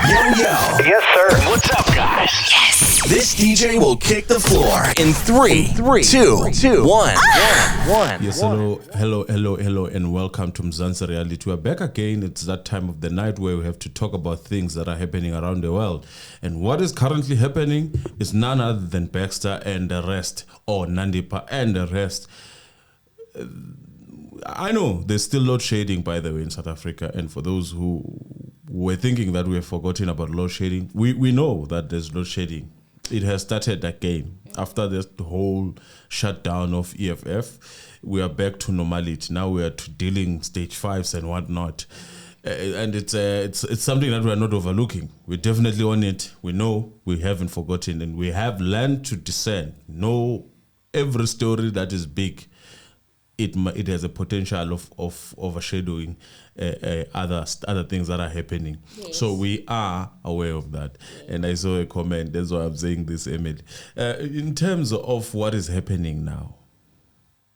Yes, sir. What's up, guys? Yes. This DJ will kick the floor in three, two, one. Yes, hello, and welcome to Mzansi Reality. We're back again. It's that time of the night where we have to talk about things that are happening around the world. And what is currently happening is none other than Baxter and the rest, or Nandipa and the rest. I know there's still load shedding, by the way, in South Africa. And for those who were thinking that we have forgotten about load shedding, we know that there's load shedding. It has started again. After this whole shutdown of EFF, we are back to normality. Now we are to dealing stage 5s and whatnot. And it's something that we are not overlooking. We're definitely on it. We know we haven't forgotten, and we have learned to discern. Know every story that is big, it has a potential of overshadowing other things that are happening. Yes. So we are aware of that. Yes. And I saw a comment, that's why I'm saying this, Emily. In terms of what is happening now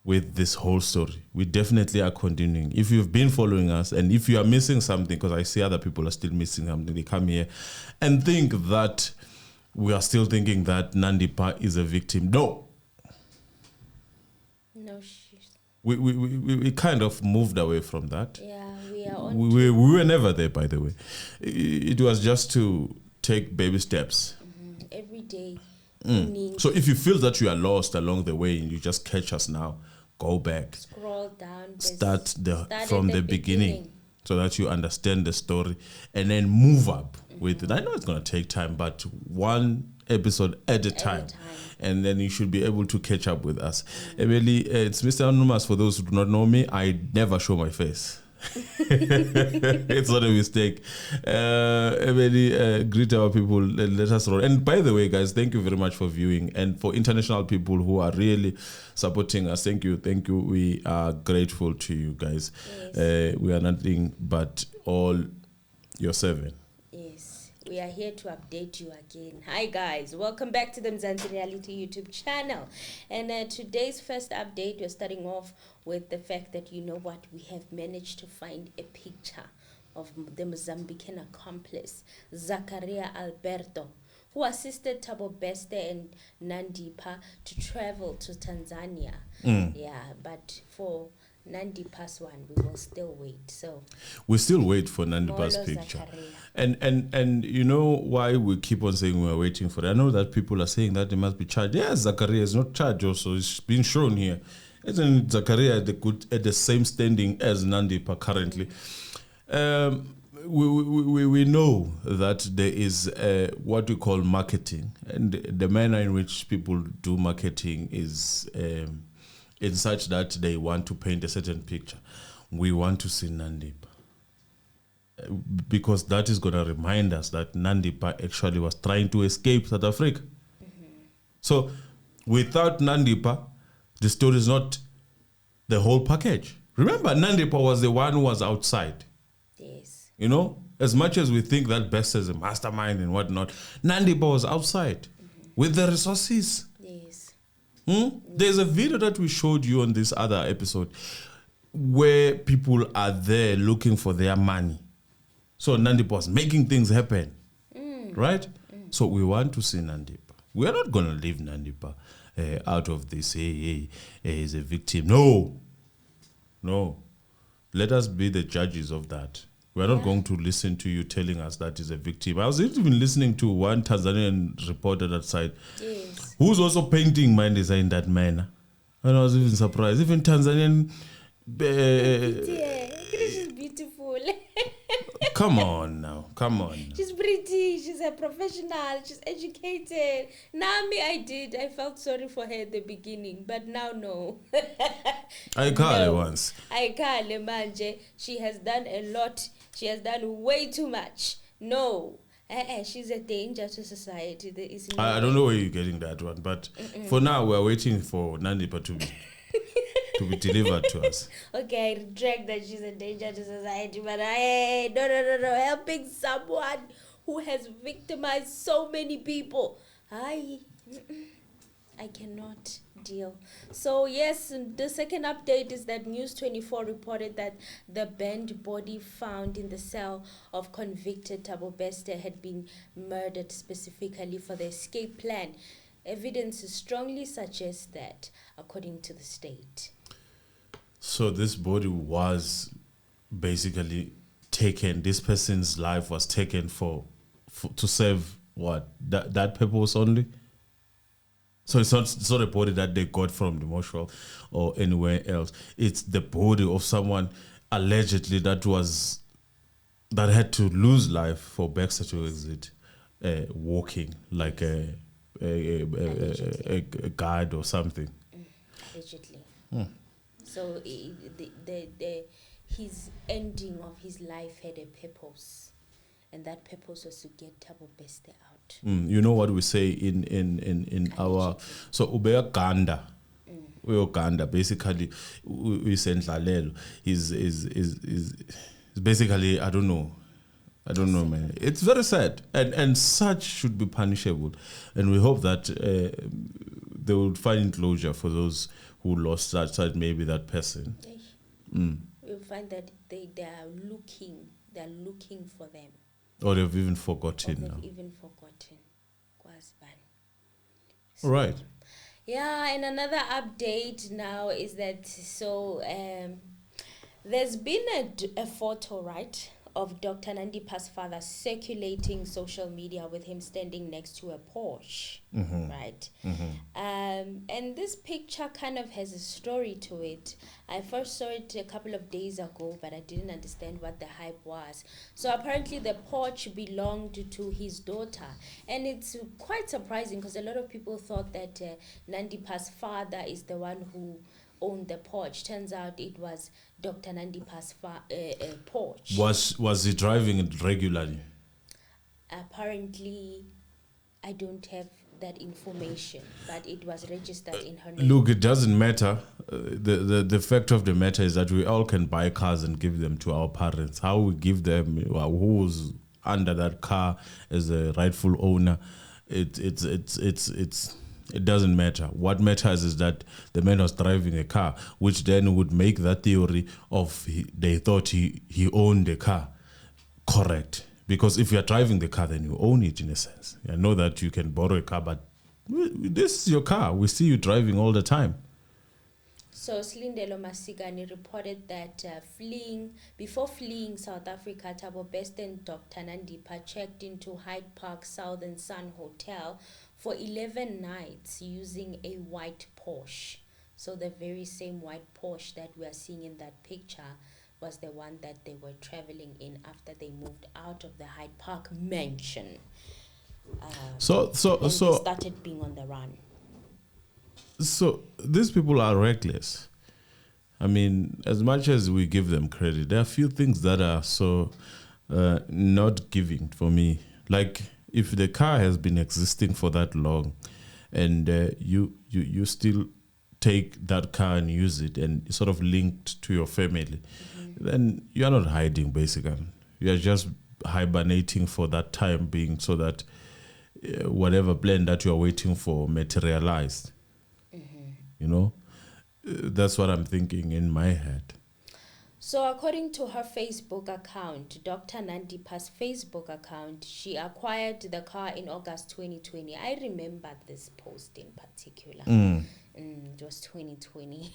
with this whole story, we definitely are continuing. If you've been following us, and if you are missing something, because I see other people are still missing something, they come here and think that we are still thinking that Nandipa is a victim. No. We kind of moved away from that. Yeah, we are on. We were never there, by the way. It was just to take baby steps. Every day. So if you feel that you are lost along the way and you just catch us now, go back. Scroll down. Start from the beginning so that you understand the story and then move up with it. I know it's going to take time, but one episode at a time. And then you should be able to catch up with us. Emily, it's Mr. Anonymous. For those who do not know me, I never show my face. It's not a mistake. Emily, greet our people. Let us roll. And by the way, guys, thank you very much for viewing. And for international people who are really supporting us, thank you. We are grateful to you guys. Yes. We are nothing but all your servant. We are here to update you again. Hi guys, welcome back to the Mzansi Reality YouTube channel. And today's first update, we're starting off with the fact that, you know what, we have managed to find a picture of the Mozambican accomplice, Zakaria Alberto, who assisted Thabo and Nandipa to travel to Tanzania. Yeah, but for Nandipa's one, we will still wait. So we still wait for Nandipa's picture. And you know why we keep on saying we're waiting for it? I know that people are saying that they must be charged. Yes, Zakaria is not charged also. It's been shown here. Isn't Zakaria at the same standing as Nandipa currently? We know that there is what we call marketing, and the manner in which people do marketing is in such that they want to paint a certain picture. We want to see Nandipa, because that is going to remind us that Nandipa actually was trying to escape South Africa. So without Nandipa, the story is not the whole package. Remember, Nandipa was the one who was outside. Yes. You know, as much as we think that Best is a mastermind and whatnot, Nandipa was outside with the resources. There's a video that we showed you on this other episode where people are there looking for their money. So Nandipa was making things happen, right? So we want to see Nandipa. We are not going to leave Nandipa out of this. Hey, he's a victim. No. Let us be the judges of that. We are not going to listen to you telling us that he's a victim. I was even listening to one Tanzanian reporter that side, who's also painting my design in that manner. And I was even surprised. Even Tanzanian... She's beautiful. Come on now. She's pretty. She's a professional. She's educated. Nami, I felt sorry for her at the beginning, but now no. I called her once. I called her, manje. She has done a lot. She has done way too much. No. She's a danger to society. There is no I don't know where you're getting that one, but for now, we're waiting for Nandipa to be delivered to us. Okay, I retract that she's a danger to society, but no. Helping someone who has victimized so many people. I I cannot deal. So yes, the second update is that News 24 reported that the burned body found in the cell of convicted Thabo Bester had been murdered specifically for the escape plan. Evidence strongly suggests that, according to the state. So this body was basically taken. This person's life was taken for to serve what, that purpose only. So it's not a body that they got from the mortuary or anywhere else. It's the body of someone allegedly that had to lose life for Baxter to exit walking like a guide or something. Allegedly. So his ending of his life had a purpose, and that purpose was to get Thabo Bester out. You know what we say in our, so ubeya ganda, uyoganda basically uyisendlalelo is basically I don't know man. It's very sad and such should be punishable, and we hope that they will find closure for those who lost that maybe that person. You'll find that they're looking for them. Or they've even forgotten now. So, all right. Yeah, and another update now is that there's been a photo, right, of Dr. Nandipa's father circulating social media with him standing next to a Porsche, right? And this picture kind of has a story to it. I first saw it a couple of days ago, but I didn't understand what the hype was. So apparently the Porsche belonged to his daughter. And it's quite surprising because a lot of people thought that Nandipa's father is the one who owned the Porsche. Turns out it was Dr. Nandipa's Porsche. Was he driving it regularly? Apparently, I don't have that information, but it was registered in her name. Look, it doesn't matter. The fact of the matter is that we all can buy cars and give them to our parents. How we give them, who's under that car as a rightful owner, it doesn't matter. What matters is that the man was driving a car, which then would make that theory of they thought he owned the car correct. Because if you're driving the car, then you own it in a sense. I know that you can borrow a car, but this is your car. We see you driving all the time. So Slindelo Masigani reported that before fleeing South Africa, Thabo Bester and Dr. Nandipa checked into Hyde Park Southern Sun Hotel for 11 nights using a white Porsche. So the very same white Porsche that we are seeing in that picture was the one that they were traveling in after they moved out of the Hyde Park mansion. So they started being on the run. So these people are reckless. I mean, as much as we give them credit, there are a few things that are so not giving for me. Like if the car has been existing for that long, and you still take that car and use it, and sort of linked to your family, then you are not hiding. Basically, you are just hibernating for that time being, so that whatever plan that you are waiting for materialized. You know, that's what I'm thinking in my head. So according to her Facebook account, Dr. Nandipa's Facebook account, she acquired the car in August 2020. I remember this post in particular. It was 2020.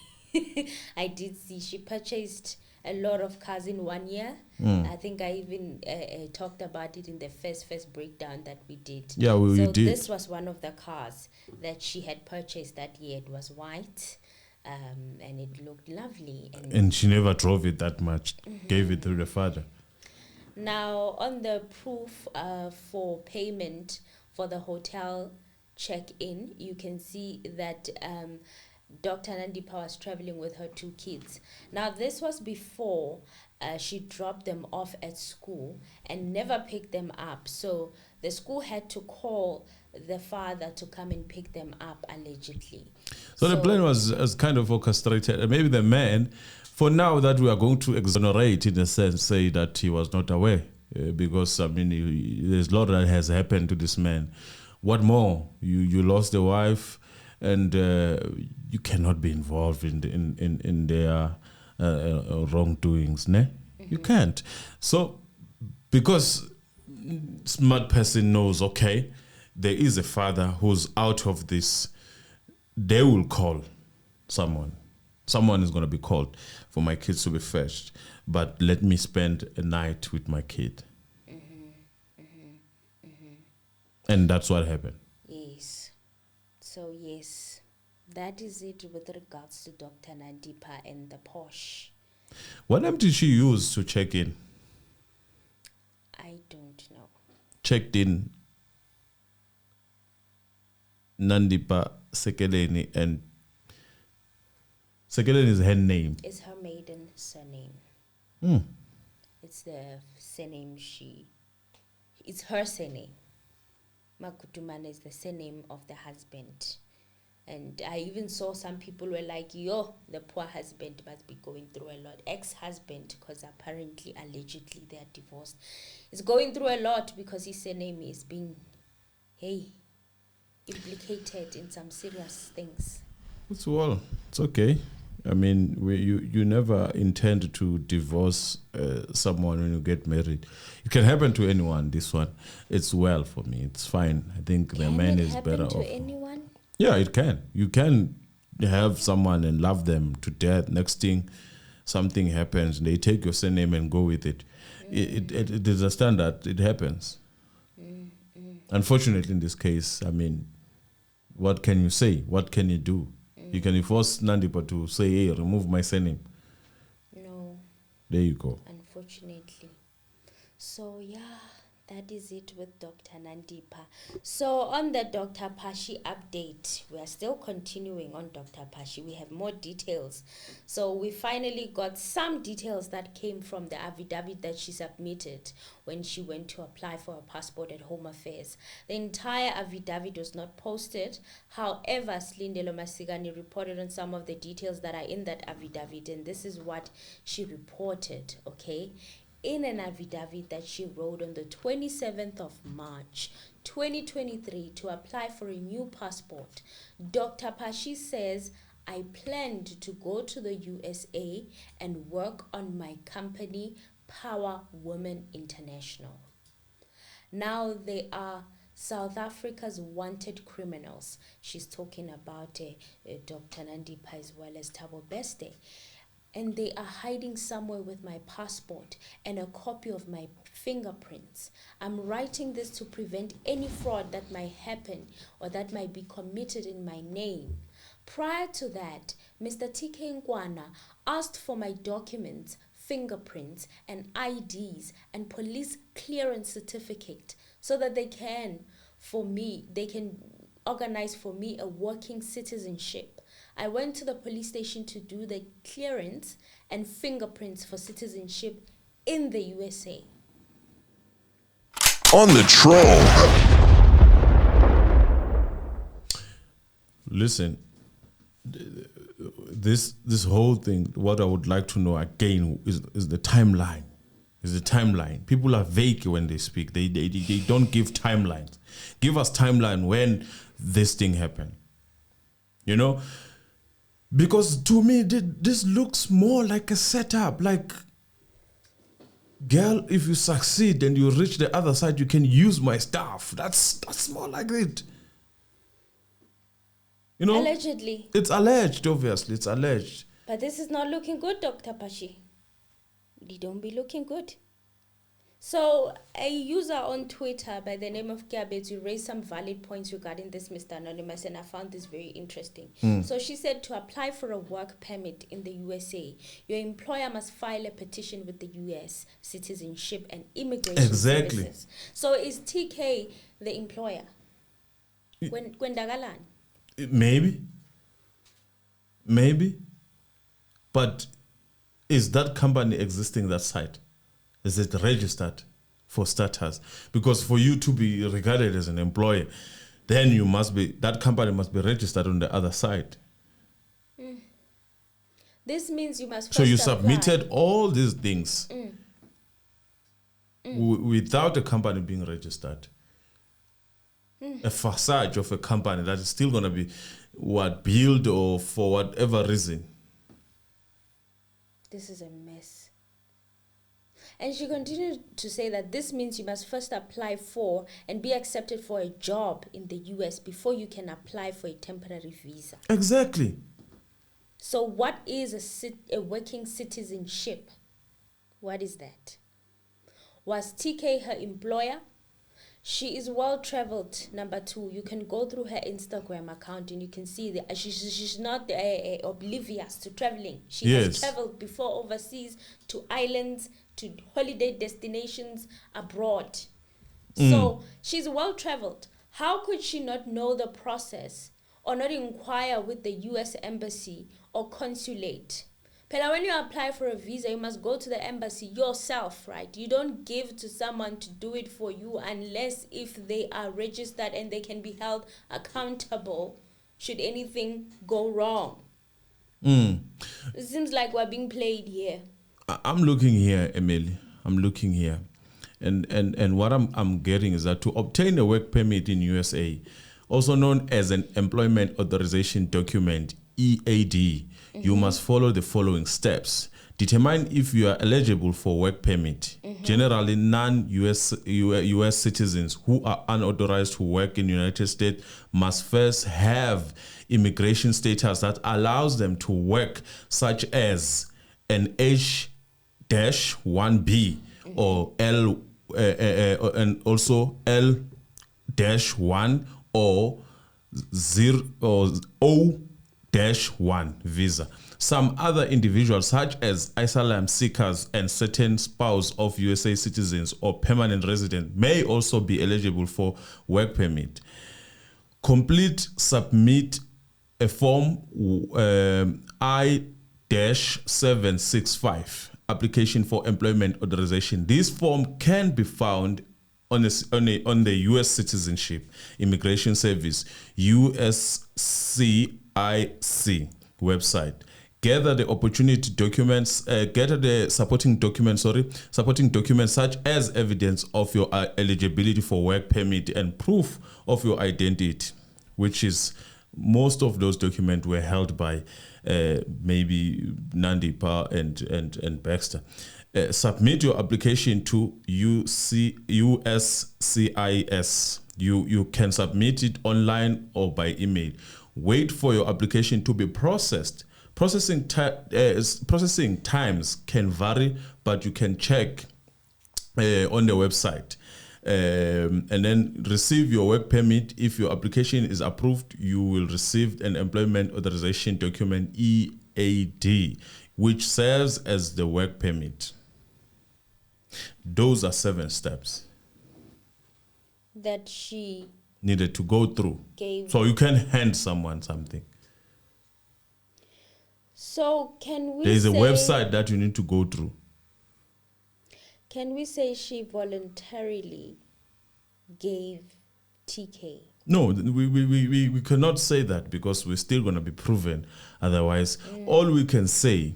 I did see she purchased a lot of cars in 1 year. I think I even talked about it in the first breakdown that we did. Yeah, we did. This was one of the cars that she had purchased that year. It was white, and it looked lovely. And she never drove it that much. Gave it to the father. Now, on the proof for payment for the hotel check-in, you can see that Dr. Nandipa was traveling with her 2 kids. Now, this was before she dropped them off at school and never picked them up. So the school had to call the father to come and pick them up, allegedly. So the plan was kind of orchestrated. Maybe the man, for now that we are going to exonerate, in a sense, say that he was not aware. Because, I mean, there's a lot that has happened to this man. What more? You lost the wife. and you cannot be involved in their wrongdoings, ne? You can't. So, because smart person knows, okay, there is a father who's out of this, they will call someone. Someone is going to be called for my kids to be fetched, but let me spend a night with my kid. And that's what happened. Yes. So, yes, that is it with regards to Dr. Nandipa and the Porsche. What name did she use to check in? I don't know. Checked in Nandipa Sekeleni, and Sekeleni is her name. It's her maiden surname. It's the surname it's her surname. Makutumana is the surname of the husband. And I even saw some people were like, yo, the poor husband must be going through a lot. Ex-husband, because apparently, allegedly, they are divorced, is going through a lot because his surname is being, implicated in some serious things. It's okay. I mean, you never intend to divorce someone when you get married. It can happen to anyone, this one. It's well for me. It's fine. I think the man is better off. Can it happen to anyone? Yeah, it can. You can have someone and love them to death. Next thing, something happens, they take your surname and go with it. It is a standard. It happens. Unfortunately, in this case, I mean, what can you say? What can you do? You can force Nandipa to say, hey, remove my surname. No. There you go. Unfortunately. So, yeah, that is it with Dr. Nandipa. So, on the Dr. Pashy update, we are still continuing on Dr. Pashy. We have more details. So, we finally got some details that came from the affidavit that she submitted when she went to apply for a passport at Home Affairs. The entire affidavit was not posted. However, Slindelo Masigani reported on some of the details that are in that affidavit, and this is what she reported, okay? In an affidavit that she wrote on the 27th of March, 2023, to apply for a new passport, Dr. Pashy says, I planned to go to the USA and work on my company, Power Women International. Now they are South Africa's wanted criminals. She's talking about Dr. Nandipa as well as Thabo Beste. And they are hiding somewhere with my passport and a copy of my fingerprints. I'm writing this to prevent any fraud that might happen or that might be committed in my name. Prior to that, Mr. TK Nkwana asked for my documents, fingerprints, and IDs and police clearance certificate so that they can organize for me a working citizenship. I went to the police station to do the clearance and fingerprints for citizenship in the USA. On the troll. Listen, this whole thing, what I would like to know again is the timeline. People are vague when they speak. They don't give timelines. Give us timeline when this thing happened. You know? Because to me, this looks more like a setup. Like, girl, if you succeed and you reach the other side, you can use my stuff. That's more like it. You know? Allegedly. It's alleged, obviously. It's alleged. But this is not looking good, Dr. Pashy. They don't be looking good. So, a user on Twitter by the name of Kiabetu raised some valid points regarding this Mr. Anonymous, and I found this very interesting. So she said, to apply for a work permit in the USA, your employer must file a petition with the US Citizenship and Immigration Services. So is TK the employer? Kwendagalan? Maybe. But is that company existing that site? Is it registered for starters? Because for you to be regarded as an employer, then that company must be registered on the other side. This means you must first So you apply. submitted all these things without a company being registered. a facade of a company that is still going to be built or for whatever reason. This is a mess. And she continued to say that this means you must first apply for and be accepted for a job in the US before you can apply for a temporary visa. Exactly. So what is a working citizenship? What is that? Was TK her employer? She is well traveled. Number 2, you can go through her Instagram account and you can see that she's not oblivious to traveling. She has traveled before overseas to islands, to holiday destinations abroad. So she's well traveled. How could she not know the process or not inquire with the US embassy or consulate? But when you apply for a visa, you must go to the embassy yourself, right? You don't give to someone to do it for you unless if they are registered and they can be held accountable should anything go wrong. It seems like we're being played here. I'm looking here, Emily. I'm looking here. And what I'm getting is that to obtain a work permit in USA, also known as an employment authorization document, EAD, you must follow the following steps. Determine if you are eligible for work permit. Generally, non-US citizens who are unauthorized to work in the United States must first have immigration status that allows them to work, such as an H-1B or L, and also L-1 or 0 or O-1 visa. Some other individuals, such as asylum seekers and certain spouse of USA citizens or permanent resident, may also be eligible for work permit. Submit a form I-765, application for employment authorization. This form can be found on the U.S. Citizenship Immigration Service, USCIC website. Gather the supporting documents such as evidence of your eligibility for work permit and proof of your identity, which is most of those documents were held by maybe Nandipa and Baxter. Submit your application to USCIS. You can submit it online or by email. Wait for your application to be processed. Processing times can vary, but you can check on the website. And then receive your work permit. If your application is approved, you will receive an employment authorization document, EAD, which serves as the work permit. Those are 7 steps that she needed to go through. So you can hand someone something. So can we There is a website that you need to go through. Can we say she voluntarily gave TK? No, we cannot say that because we're still going to be proven otherwise. All we can say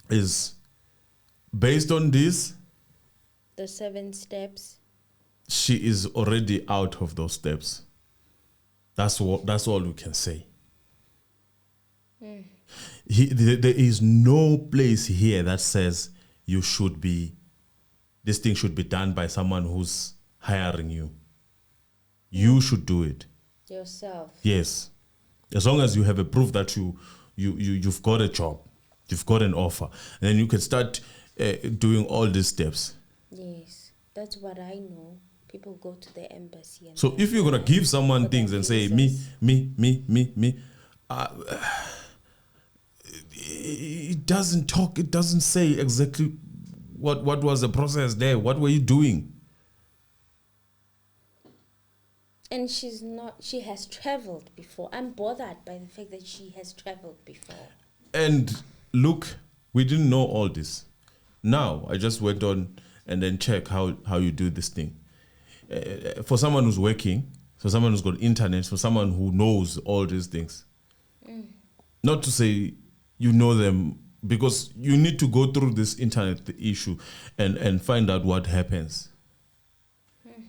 is based on this, the 7 steps, she is already out of those steps. That's all we can say. There is no place here that says this thing should be done by someone who's hiring you. You should do it yourself. Yes, as long as you have a proof that you've got a job, you've got an offer, and then you can start doing all these steps. Yes, that's what I know. People go to the embassy. And so if you're gonna give someone things and say me, it doesn't talk. It doesn't say exactly what was the process there. What were you doing? And she has traveled before. I'm bothered by the fact that she has traveled before. And look, we didn't know all this. Now, I just went on and then check how you do this thing. For someone who's working, for someone who's got internet, for someone who knows all these things. Not to say you know them, because you need to go through this internet issue and find out what happens.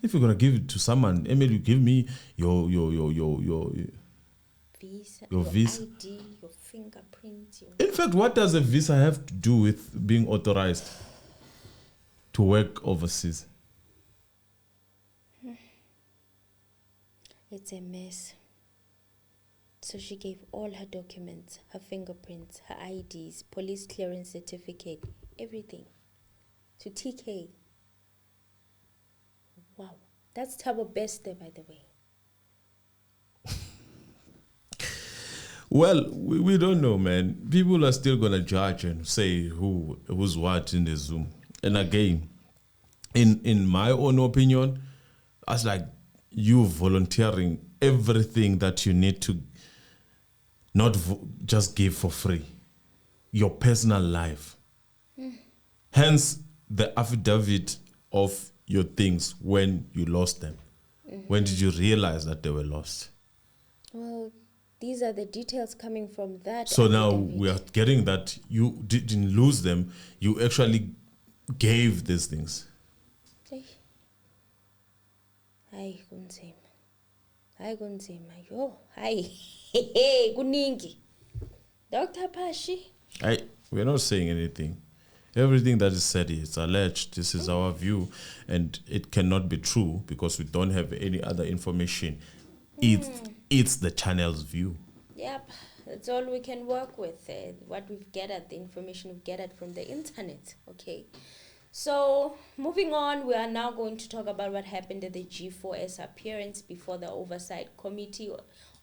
If you're gonna give it to someone, Emil, you give me your Visa, your visa. ID, your fingerprints. In fact, what does a visa have to do with being authorized to work overseas? It's a mess. So she gave all her documents, her fingerprints, her IDs, police clearance certificate, everything to TK. Wow. That's Thabo Beste, by the way. Well, we don't know, man. People are still gonna judge and say who's what in the Zoom. And again, in my own opinion, as like you volunteering everything that you need to not just give for free, your personal life. Hence the affidavit of your things when you lost them. When did you realize that they were lost? Well, these are the details coming from that. So now affidavit. we are getting that you didn't lose them, you actually gave these things. Hayi kunzima. Hayi kunzima. Yo, hayi. Hey, kuningi. Dr. Pashy. We're not saying anything. Everything that is said is alleged. This is our view, and it cannot be true because we don't have any other information. It's the channel's view. Yep, that's all we can work with. What we've gathered, the information we've gathered from the internet. Okay. So, moving on, we are now going to talk about what happened at the G4S appearance before the Oversight Committee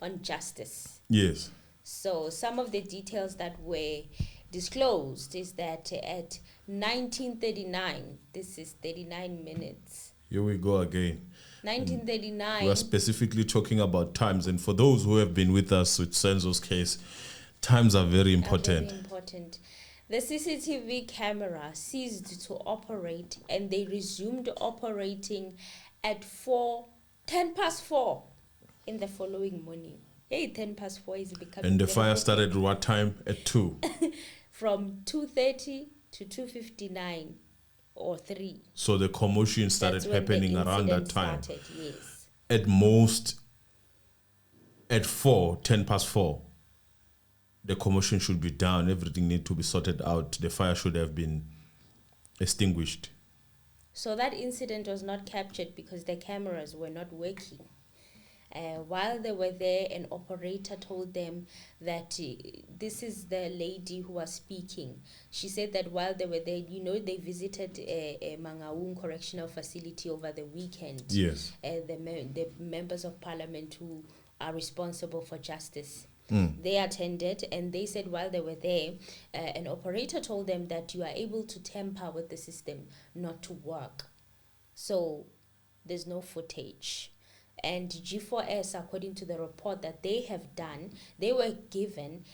on Justice. Yes. So, some of the details that were disclosed is that at 1939, this is 39 minutes. Here we go again. 1939. We are specifically talking about times, and for those who have been with us with Senzo's case, times are very important. Very important. The CCTV camera ceased to operate and they resumed operating at 10 past 4 in the following morning. Hey, 10 past 4 is becoming... And the fire started at what time? At 2. From 2:30 to 2:59 or 3. So the commotion started happening around that time. Started, yes. At most, at 10 past 4, the commotion should be down. Everything need to be sorted out. The fire should have been extinguished. So that incident was not captured because the cameras were not working. While they were there, an operator told them that this is the lady who was speaking. She said that while they were there, they visited a Mangaung correctional facility over the weekend. Yes. The members of parliament who are responsible for justice. They attended, and they said while they were there, an operator told them that you are able to tamper with the system not to work. So there's no footage. And G4S, according to the report that they have done, they were given,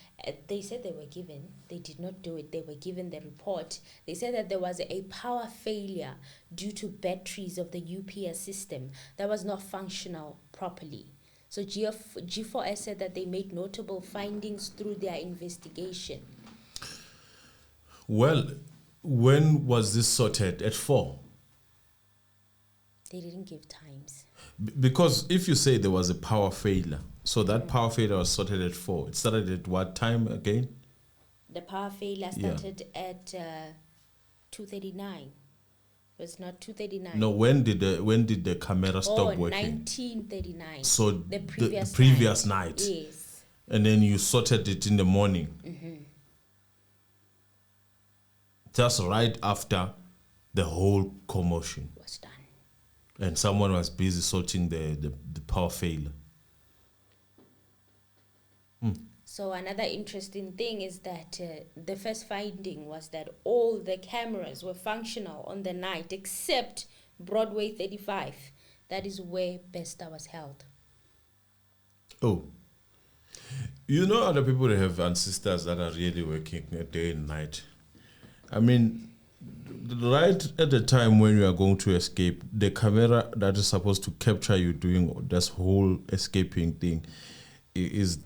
they said they were given, they did not do it, they were given the report. They said that there was a power failure due to batteries of the UPS system that was not functional properly. So G4S said that they made notable findings through their investigation. Well, when was this sorted? At 4? They didn't give times. Because if you say there was a power failure, so that power failure was sorted at 4. It started at what time again? The power failure started at 2:39. It was not 2:39. No, when did the camera stop working? 1939. So the previous, previous night. Yes. And then you sorted it in the morning. Just right after the whole commotion Was done. and someone was busy sorting the power failure. So another interesting thing is that the first finding was that all the cameras were functional on the night except Broadway 35. That is where Besta was held. Oh. Other people that have ancestors that are really working day and night. I mean, right at the time when you are going to escape, the camera that is supposed to capture you doing this whole escaping thing is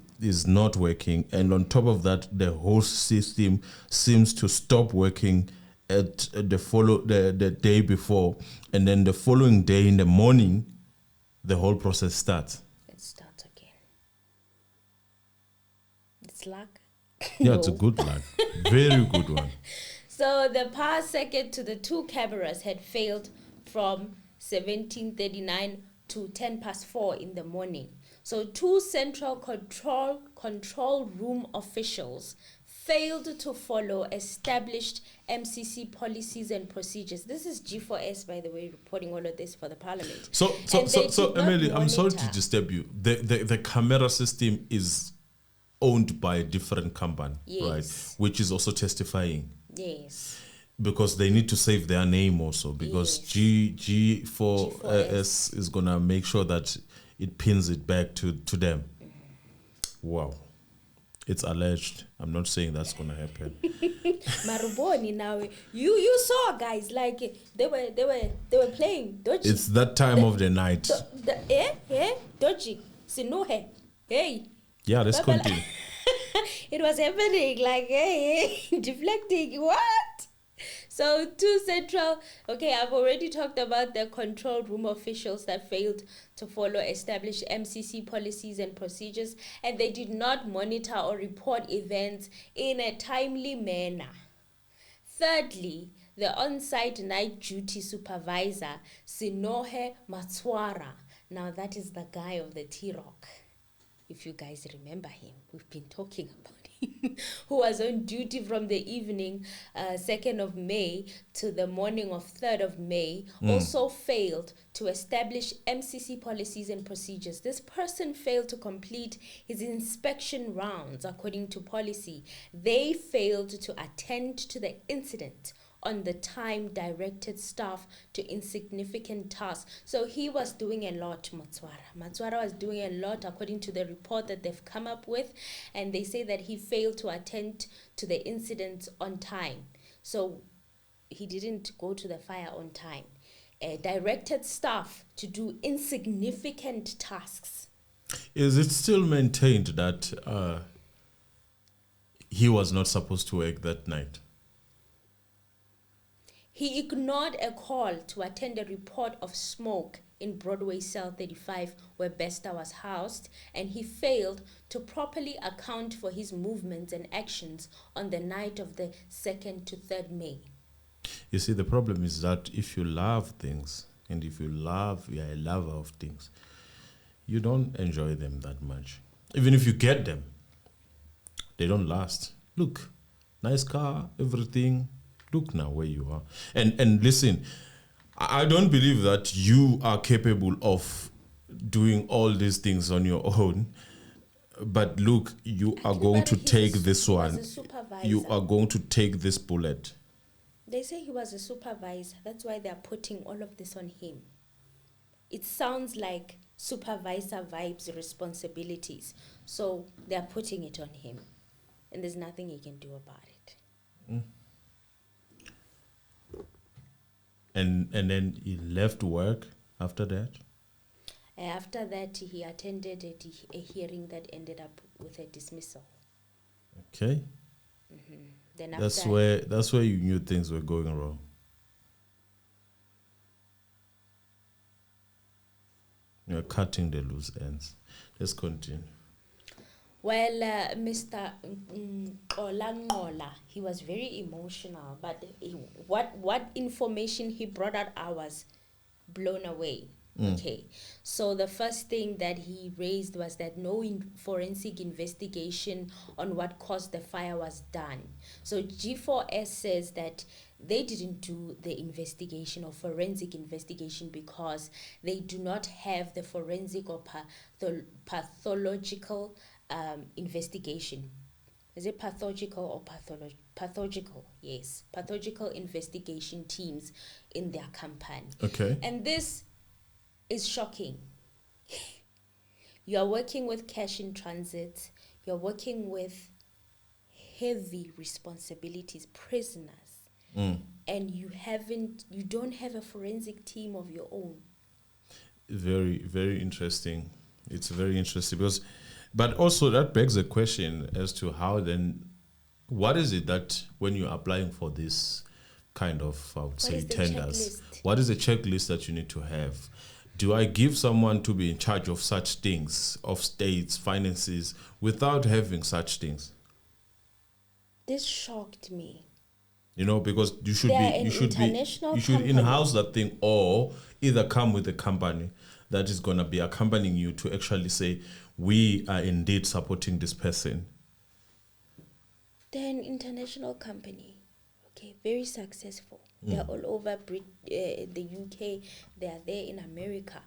not working. And on top of that, the whole system seems to stop working at the day before, and then the following day in the morning, the whole process starts. It starts again. It's luck. Yeah, it's a good luck. Very good one. So the power circuit to the two cameras had failed from 17:39 to 4:10 in the morning. So two central control room officials failed to follow established MCC policies and procedures. This is G4S, by the way, reporting all of this for the parliament. So Emily, I'm sorry to disturb you. The camera system is owned by a different company, right? Which is also testifying. Yes. Because they need to save their name also, because G4S is gonna make sure that it pins it back to them. Wow. It's alleged. I'm not saying that's gonna happen. Maruboni now. You saw guys like they were playing dodgy. It's that time of the night. Dodgy. Sinuhe. Hey. Yeah, let's continue. It was happening like hey, deflecting. What? So two central, I've already talked about the control room officials that failed to follow established MCC policies and procedures, and they did not monitor or report events in a timely manner. Thirdly, the on-site night duty supervisor, Sinohe Matswara. Now that is the guy of the T-Rock. If you guys remember him, we've been talking about him, who was on duty from the evening 2nd of May to the morning of 3rd of May, also failed to establish MCC policies and procedures. This person failed to complete his inspection rounds according to policy. They failed to attend to the incident on the time, directed staff to insignificant tasks. So he was doing a lot, Matswara. Matswara was doing a lot according to the report that they've come up with, and they say that he failed to attend to the incident on time. So he didn't go to the fire on time. Directed staff to do insignificant tasks. Is it still maintained that he was not supposed to work that night? He ignored a call to attend a report of smoke in Broadway Cell 35 where Bester was housed, and he failed to properly account for his movements and actions on the night of the 2nd to 3rd May. You see, the problem is that if you love things, and if you're a lover of things, you don't enjoy them that much. Even if you get them, they don't last. Look, nice car, everything. Look now where you are. And listen, I don't believe that you are capable of doing all these things on your own. But look, you are going to take this one. You are going to take this bullet. They say he was a supervisor. That's why they're putting all of this on him. It sounds like supervisor vibes, responsibilities. So they're putting it on him. And there's nothing he can do about it. And then he left work after that? After that, he attended a hearing that ended up with a dismissal. Okay. Then that's where you knew things were going wrong. You're cutting the loose ends. Let's continue. Well, Mr. Olangola, he was very emotional, but what information he brought out, I was blown away. Okay, so the first thing that he raised was that no forensic investigation on what caused the fire was done. So G4S says that they didn't do the investigation or forensic investigation because they do not have the forensic or pathological investigation. Is it pathological or pathological? Yes, pathological investigation teams in their company. Okay. And this is shocking. You are working with cash in transit. You're working with heavy responsibilities, prisoners, and you don't have a forensic team of your own. Very, very interesting. It's very interesting but also that begs a question as to how then, what is it that when you're applying for this kind of, I would say, is the tenders. checklist? What is the checklist that you need to have? Do I give someone to be in charge of such things, of states, finances, without having such things? This shocked me. You know, because you should They are be, an you should international company. in-house that thing, or either come with a company that is going to be accompanying you to actually say, we are indeed supporting this person. They're an international company. Okay, very successful. They're all over the UK. They are there in America.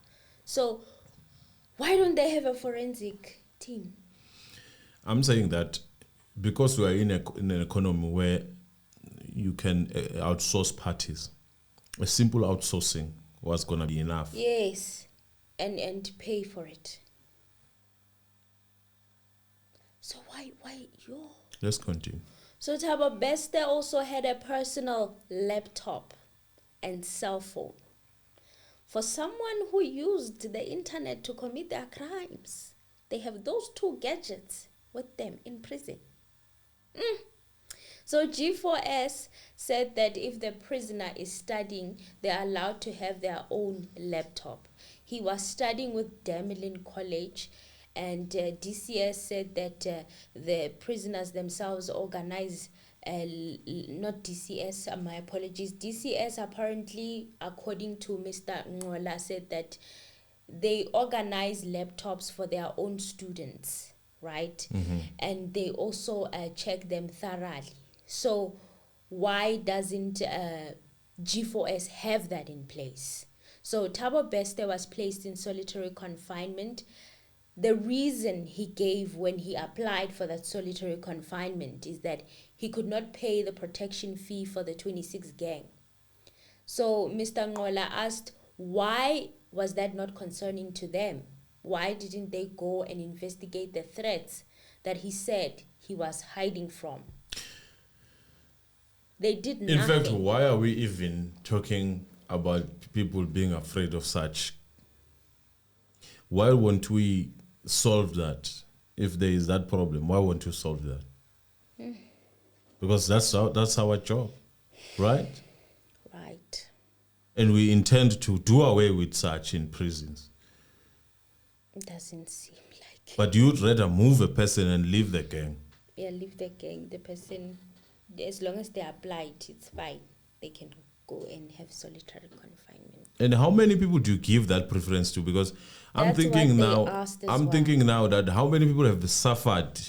So why don't they have a forensic team? I'm saying that because we are in an economy where you can outsource parties, a simple outsourcing was going to be enough. Yes, and pay for it. So why yo? Let's continue. So Thabo Bester also had a personal laptop and cell phone for someone who used the internet to commit their crimes. They have those two gadgets with them in prison. So G4S said that if the prisoner is studying, they are allowed to have their own laptop. He was studying with Damelin College, and DCS said that the prisoners themselves organize, not DCS, my apologies, DCS apparently, according to Mr. Ngola, said that they organize laptops for their own students, right? And they also check them thoroughly. So why doesn't G4S have that in place? So Thabo Bester was placed in solitary confinement. The reason he gave when he applied for that solitary confinement is that he could not pay the protection fee for the 26 gang. So Mr. Ngola asked, why was that not concerning to them? Why didn't they go and investigate the threats that he said he was hiding from? They did nothing. In fact, why are we even talking about people being afraid of such? Why won't we solve that? If there is that problem, why won't you solve that? Because that's our job, right? Right. And we intend to do away with such in prisons. It doesn't seem like. But you'd rather move a person and leave the gang. Yeah, leave the gang. The person, as long as they are applied, it's fine. They can go and have solitary confinement. And how many people do you give that preference to? Because I'm That's thinking what they now, asked as I'm well. thinking now that how many people have suffered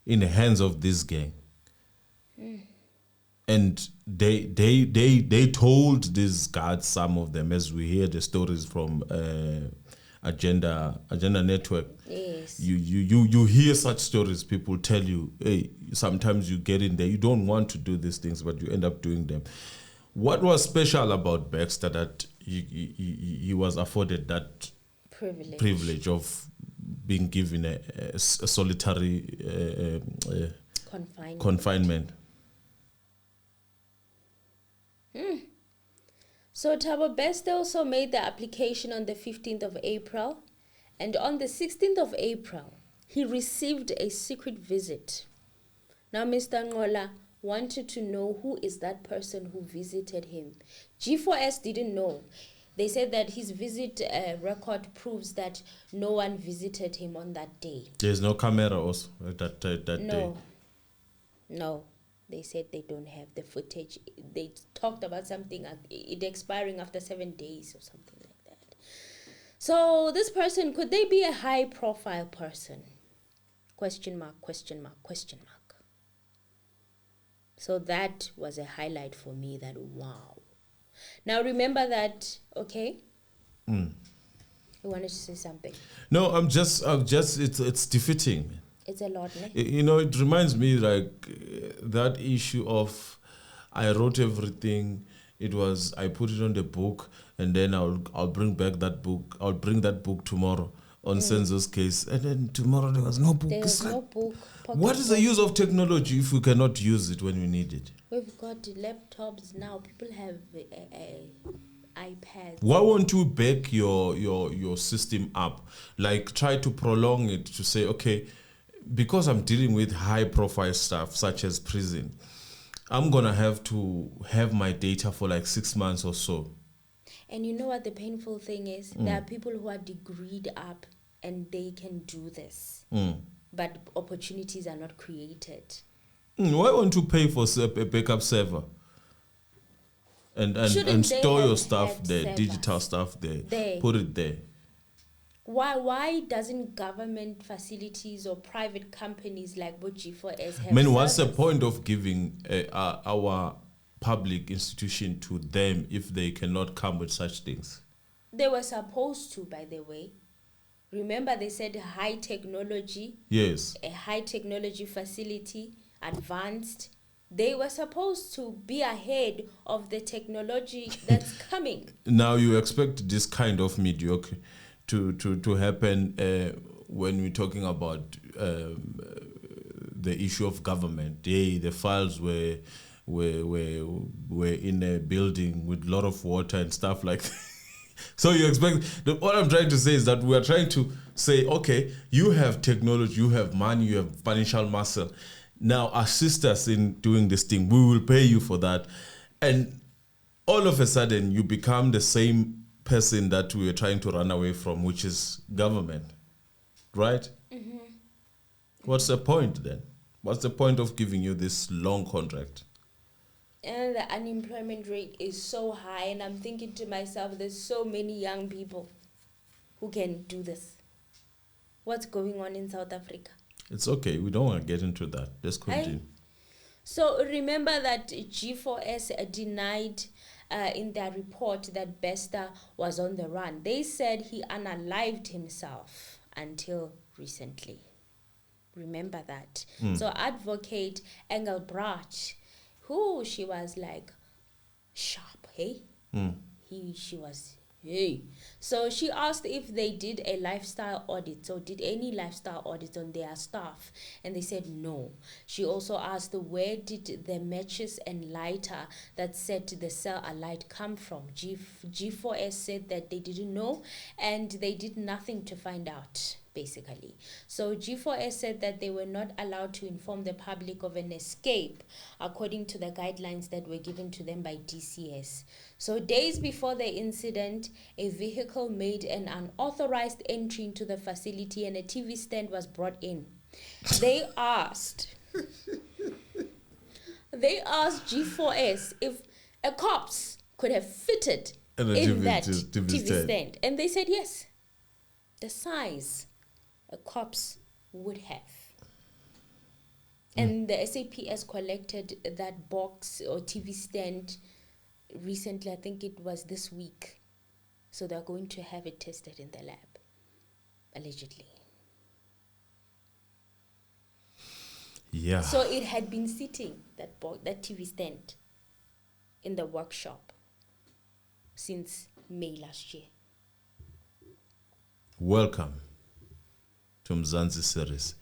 in the hands of this gang? And they told these guards, some of them, as we hear the stories from Agenda Network. Yes. You hear such stories. People tell you, hey, sometimes you get in there, you don't want to do these things, but you end up doing them. What was special about Baxter that he was afforded that privilege of being given a solitary confinement? So Thabo Bester also made the application on the 15th of April, and on the 16th of April, he received a secret visit. Now, Mr. Ngola wanted to know who is that person who visited him. G4S didn't know. They said that his visit record proves that no one visited him on that day. There's no camera also that day. No. They said they don't have the footage. They talked about something, it expiring after 7 days or something like that. So this person, could they be a high profile person? Question mark, question mark, question mark. So that was a highlight for me, that wow. Now remember that, okay? You wanted to say something? No, I'm just it's defeating. It's a lot, ne? You know, it reminds me like that issue of I wrote everything. It was I put it on the book, and then I'll bring back that book. I'll bring that book tomorrow on Senzo's case, and then tomorrow there was no book. There was no book. What is the use of technology if we cannot use it when we need it? We've got laptops now. People have iPads. Why won't you back your system up? Like try to prolong it to say, okay, because I'm dealing with high profile stuff such as prison, I'm gonna have to have my data for like 6 months or so. And you know what the painful thing is? There are people who are degreed up and they can do this. But opportunities are not created. Why won't you pay for a backup server? And store your stuff there, servers? digital stuff there. Put it there. Why doesn't government facilities or private companies like G4S have I mean, what's the servers? point of giving our public institution to them if they cannot come with such things? They were supposed to, by the way. Remember, they said high technology. Yes. A high technology facility, advanced. They were supposed to be ahead of the technology that's coming. Now you expect this kind of mediocre to happen when we're talking about the issue of government. The files were in a building with a lot of water and stuff like that. So you expect, what I'm trying to say is that we are trying to say, okay, you have technology, you have money, you have financial muscle. Now assist us in doing this thing. We will pay you for that. And all of a sudden you become the same person that we are trying to run away from, which is government. Right? Mm-hmm. What's the point then? What's the point of giving you this long contract? And the unemployment rate is so high, and I'm thinking to myself, there's so many young people who can do this. What's going on in South Africa? It's okay. We don't want to get into that. Let's continue. So remember that G4S denied in their report that Bester was on the run. They said he unalived himself until recently. Remember that. So advocate Engelbrecht, who she was like sharp, hey? She was, hey. So she asked if they did a lifestyle audit, or did any lifestyle audit on their staff, and they said no. She also asked where did the matches and lighter that set the cell alight come from. G4S said that they didn't know, and they did nothing to find out, basically. So G4S said that they were not allowed to inform the public of an escape according to the guidelines that were given to them by DCS. So days before the incident, a vehicle made an unauthorized entry into the facility and a TV stand was brought in. They asked G4S if a cops could have fitted in that TV stand. And they said yes. The size a cops would have. And the SAPS collected that box or TV stand recently. I think it was this week. So they're going to have it tested in the lab, allegedly. Yeah. So it had been sitting, that TV stand, in the workshop since May last year. Welcome to Mzansi series.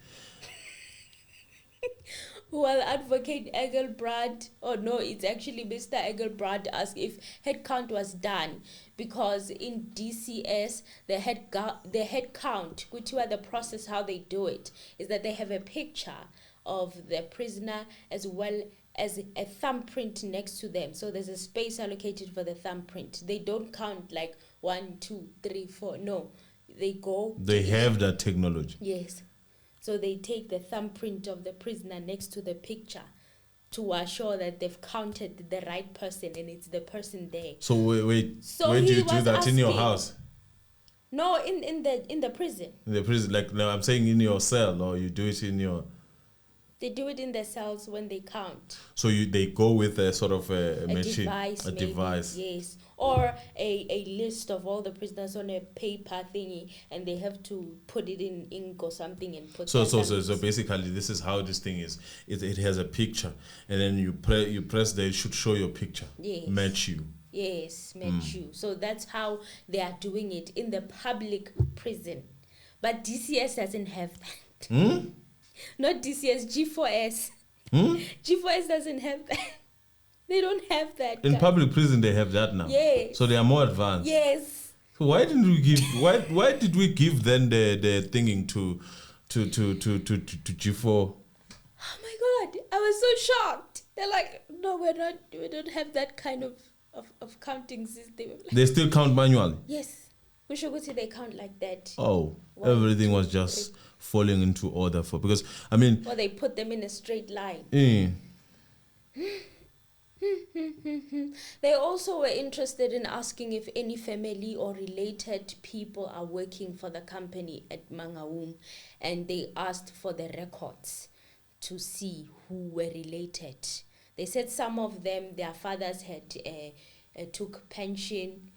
Well, Advocate Engelbrecht, it's actually Mr. Engelbrecht, asked if headcount was done, because in DCS, the head count, which are the process, how they do it, is that they have a picture of the prisoner as well as a thumbprint next to them. So there's a space allocated for the thumbprint. They don't count like 1, 2, 3, 4. No, they go. They have that technology. Yes. So they take the thumbprint of the prisoner next to the picture to assure that they've counted the right person and it's the person there. So wait. So where do you do that? In your house? No, in the prison. In the prison, like no, I'm saying in your cell, or you do it in your. They do it in the cells when they count. So they go with a sort of a machine, a device, yes, or a list of all the prisoners on a paper thingy, and they have to put it in ink or something and put. So basically, this is how this thing is. It has a picture, and then you press there. It should show your picture. Yes. Match you. Yes, match you. So that's how they are doing it in the public prison, but DCS doesn't have that. Not DCS, G4S. G4S doesn't have that. They don't have that. In public prison, they have that now. Yes. So they are more advanced. Yes. So why didn't we give? Why did we give then the thinking to G4? Oh my God! I was so shocked They're like, no, we don't have that kind of counting system. They still count manually? Yes. We should go see they count like that. Oh, 1, everything 2, was just 3. falling into order because, I mean... Or they put them in a straight line. They also were interested in asking if any family or related people are working for the company at Mangaung, and they asked for the records to see who were related. They said some of them, their fathers had took pension,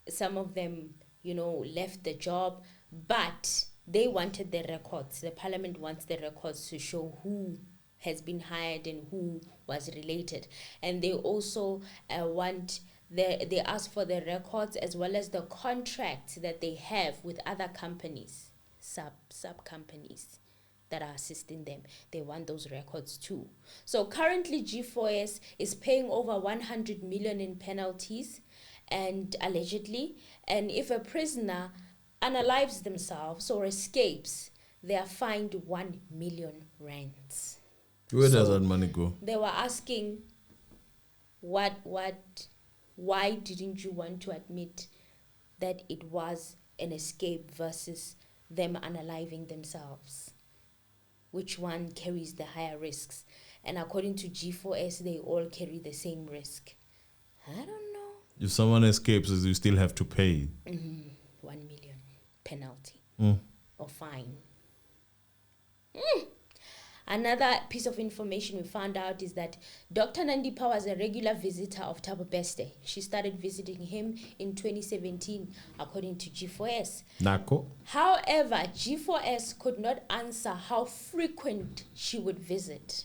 some of them, left the job, but they wanted the records. The parliament wants the records to show who has been hired and who was related. And they also they ask for the records as well as the contracts that they have with other companies, sub companies that are assisting them. They want those records too. So currently G4S is paying over 100 million in penalties, and allegedly, and if a prisoner unalives themselves or escapes, they are fined 1 million rands. Where does that money go? They were asking, why didn't you want to admit that it was an escape versus them unaliving themselves? Which one carries the higher risks? And according to G4S, they all carry the same risk. I don't know. If someone escapes, you still have to pay. 1 million penalty or fine. Another piece of information we found out is that Dr. Nandipa was a regular visitor of Thabo. She started visiting him in 2017, according to G4S. Nako. However, G4S could not answer how frequent she would visit.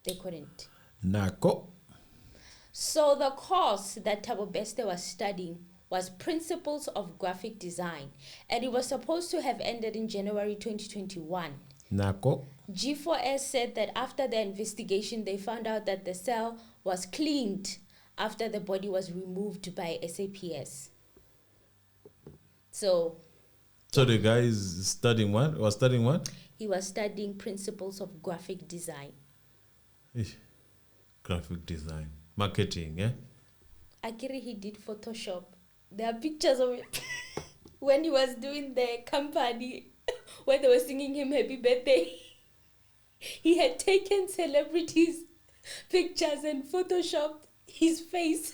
They couldn't. Nako. So the course that Thabo was studying was Principles of Graphic Design, and it was supposed to have ended in January 2021. Nako. G4S said that after the investigation, they found out that the cell was cleaned after the body was removed by SAPS. So the guy is studying what? Was studying what? He was studying Principles of Graphic Design. Graphic design. Marketing, yeah? Akiri, he did Photoshop. There are pictures of it when he was doing the company, when they were singing him happy birthday. He had taken celebrities' pictures and photoshopped his face.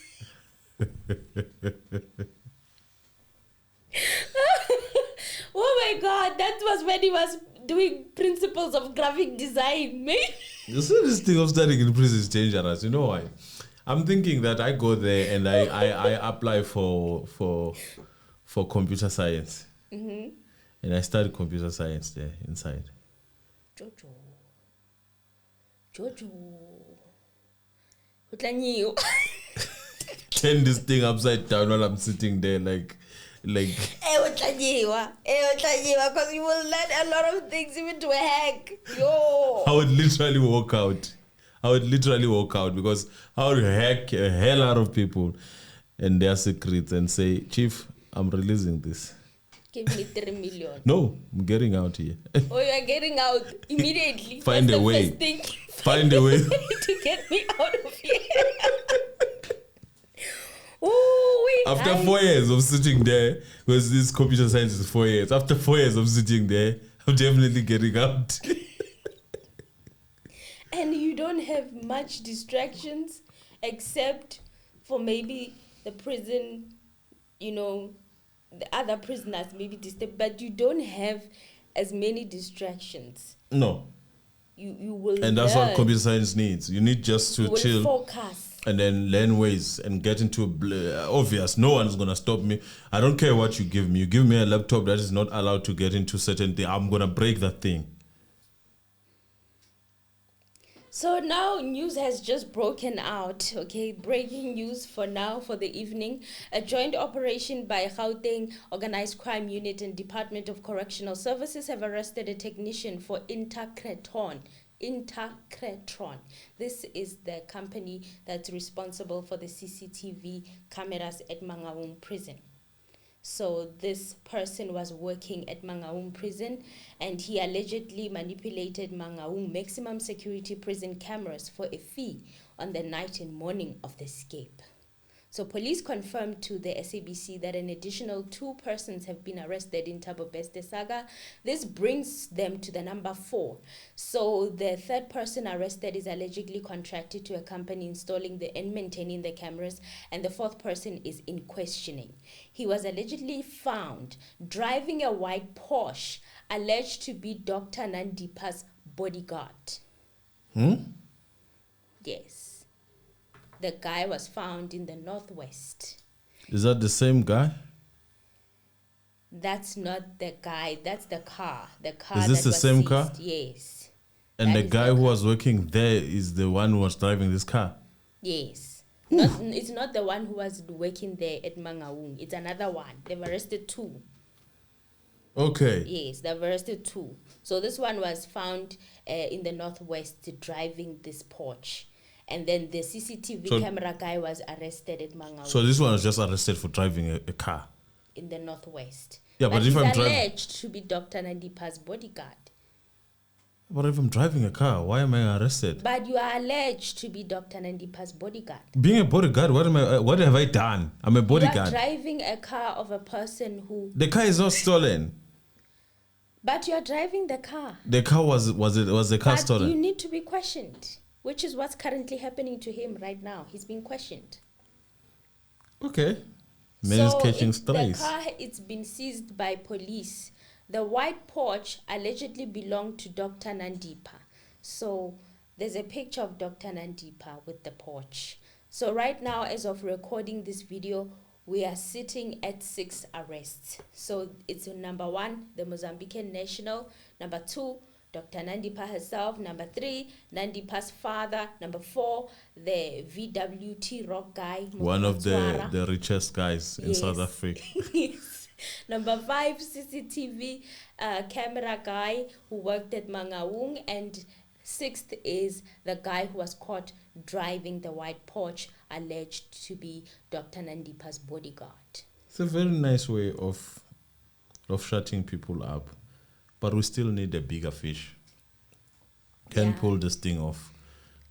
Oh my God, that was when he was doing Principles of Graphic Design, man. You see, this thing of studying in prison is dangerous. You know why? I'm thinking that I go there and I apply for computer science. And I study computer science there inside. Jojo. Turn this thing upside down while I'm sitting there like Because you will learn a lot of things even to a hack. Yo. I would literally walk out. Because I would hack a hell out of people and their secrets and say, Chief, I'm releasing this. Give me 3 million. No, I'm getting out here. Oh, you are getting out immediately. Find a way. Find a way to get me out of here. Ooh, after 4 years of sitting there, because this computer science is 4 years. After 4 years of sitting there, I'm definitely getting out. And you don't have much distractions except for maybe the prison, the other prisoners maybe disturbed, but you don't have as many distractions. No. You will and that's what computer science needs. You need just to chill. Focus. And then learn ways and get into obvious. No one's going to stop me. I don't care what you give me. You give me a laptop that is not allowed to get into certain things. I'm going to break that thing. So now news has just broken out. Okay, breaking news for now, for the evening. A joint operation by Gauteng Organized Crime Unit and Department of Correctional Services have arrested a technician for Intercreton. This is the company that's responsible for the CCTV cameras at Mangaung prison. So this person was working at Mangaung prison, and he allegedly manipulated Mangaung maximum security prison cameras for a fee on the night and morning of the escape. So police confirmed to the SABC that an additional 2 persons have been arrested in Thabo Saga. This brings them to the number 4. So the 3rd person arrested is allegedly contracted to a company installing and maintaining the cameras, and the 4th person is in questioning. He was allegedly found driving a white Porsche, alleged to be Dr. Nandipa's bodyguard. Yes. The guy was found in the northwest. Is that the same guy? That's not the guy. That's the car. The car. Is this that the was same seized. car? Yes. And That the is guy the who car. was working there is the one who was driving this car? Yes. It's not the one who was working there at Mangaung. It's another one. They've arrested 2. Okay. Yes, they've arrested 2. So this one was found in the northwest driving this Porsche. And then the CCTV camera guy was arrested at Mangaung. So this one was just arrested for driving a car? In the northwest. Yeah, but if he's I'm driving... alleged to be Dr. Nandipa's bodyguard. But if I'm driving a car, why am I arrested? But you are alleged to be Dr. Nandipa's bodyguard. Being a bodyguard, what have I done? I'm a You are bodyguard. driving a car of a person who... The car is not stolen. But you are driving the car. The car was the car But stolen? you need to be questioned, which is what's currently happening to him right now. He's being questioned. Okay. Man is catching The strays. car, it's been seized by police. The white Porsche allegedly belonged to Dr. Nandipa. So there's a picture of Dr. Nandipa with the Porsche. So right now, as of recording this video, we are sitting at 6 arrests. So it's number 1, the Mozambican national. Number 2, Dr. Nandipa herself. Number 3, Nandipa's father. Number 4, the VWT rock guy. One of the richest guys in South Africa. Yes. Number 5, CCTV camera guy who worked at Mangaung. And 6th is the guy who was caught driving the white Porsche, alleged to be Dr. Nandipa's bodyguard. It's a very nice way of shutting people up. But we still need a bigger fish. Can't pull this thing off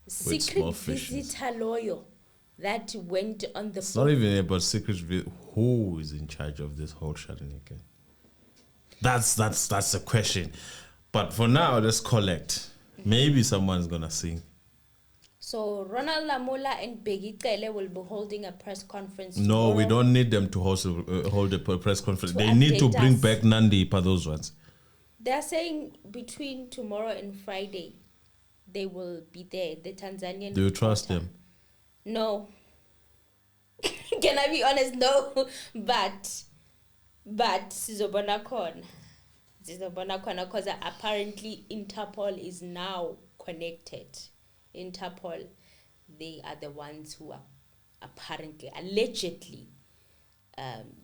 with small Secret fishes. visitor lawyer that went on the It's not even about who is in charge of this whole shenanigan? That's the question. But for now, let's collect. Maybe someone's gonna sing. So Ronald Lamola and Bheki Cele will be holding a press conference. No, we tomorrow. don't need them to hold a press conference. To They need to update bring us. back Nandipa, those ones. They're saying between tomorrow and Friday, they will be there. The Tanzanian. Do you trust reporter. them? No. Can I be honest? No. But Sizobona Khona. Because apparently Interpol is now connected. Interpol, they are the ones who are apparently, allegedly,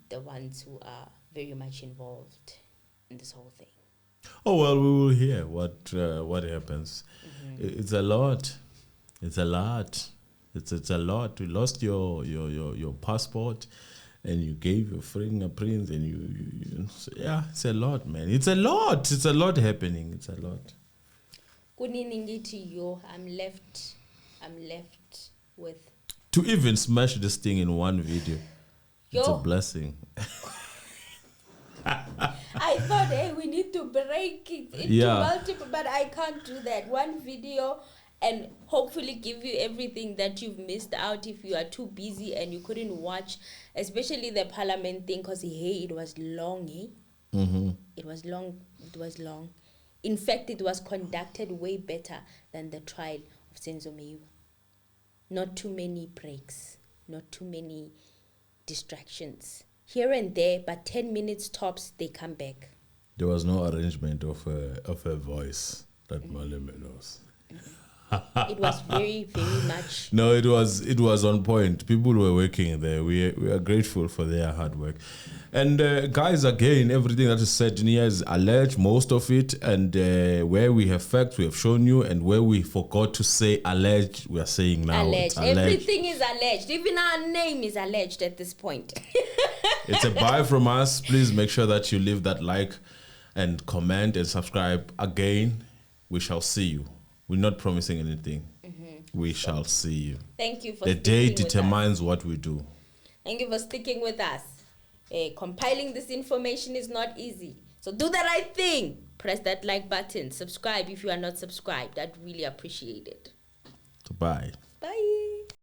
the ones who are very much involved in this whole thing. Oh well, we will hear what happens. It's a lot. It's a lot. It's a lot. You lost your passport, and you gave your fingerprints, and you yeah, it's a lot, man. It's a lot. It's a lot happening. It's a lot. I'm left with. To even smash this thing in one video, it's a Yo. blessing. I thought, hey, we need to break it into multiple, but I can't do that. One video and hopefully give you everything that you've missed out if you are too busy and you couldn't watch, especially the parliament thing, because hey, it was long, eh? Mm-hmm. It was long. In fact, it was conducted way better than the trial of Senzo Meyiwa. Not too many breaks, not too many distractions. Here and there, but 10 minutes tops, they come back. There was no arrangement of a voice that Maleme knows. It was very, very much. No, it was on point. People were working there. We are grateful for their hard work. And guys, again, everything that is said in here is alleged, most of it. And where we have facts, we have shown you. And where we forgot to say alleged, we are saying now. Alleged. It's alleged. Everything is alleged. Even our name is alleged at this point. It's a bye from us. Please make sure that you leave that like and comment and subscribe. Again, we shall see you. We're not promising anything. We shall see you. Thank you for the day sticking with determines us. what we do. Thank you for sticking with us. Compiling this information is not easy. So do the right thing. Press that like button. Subscribe if you are not subscribed. I'd really appreciate it. Bye. Bye.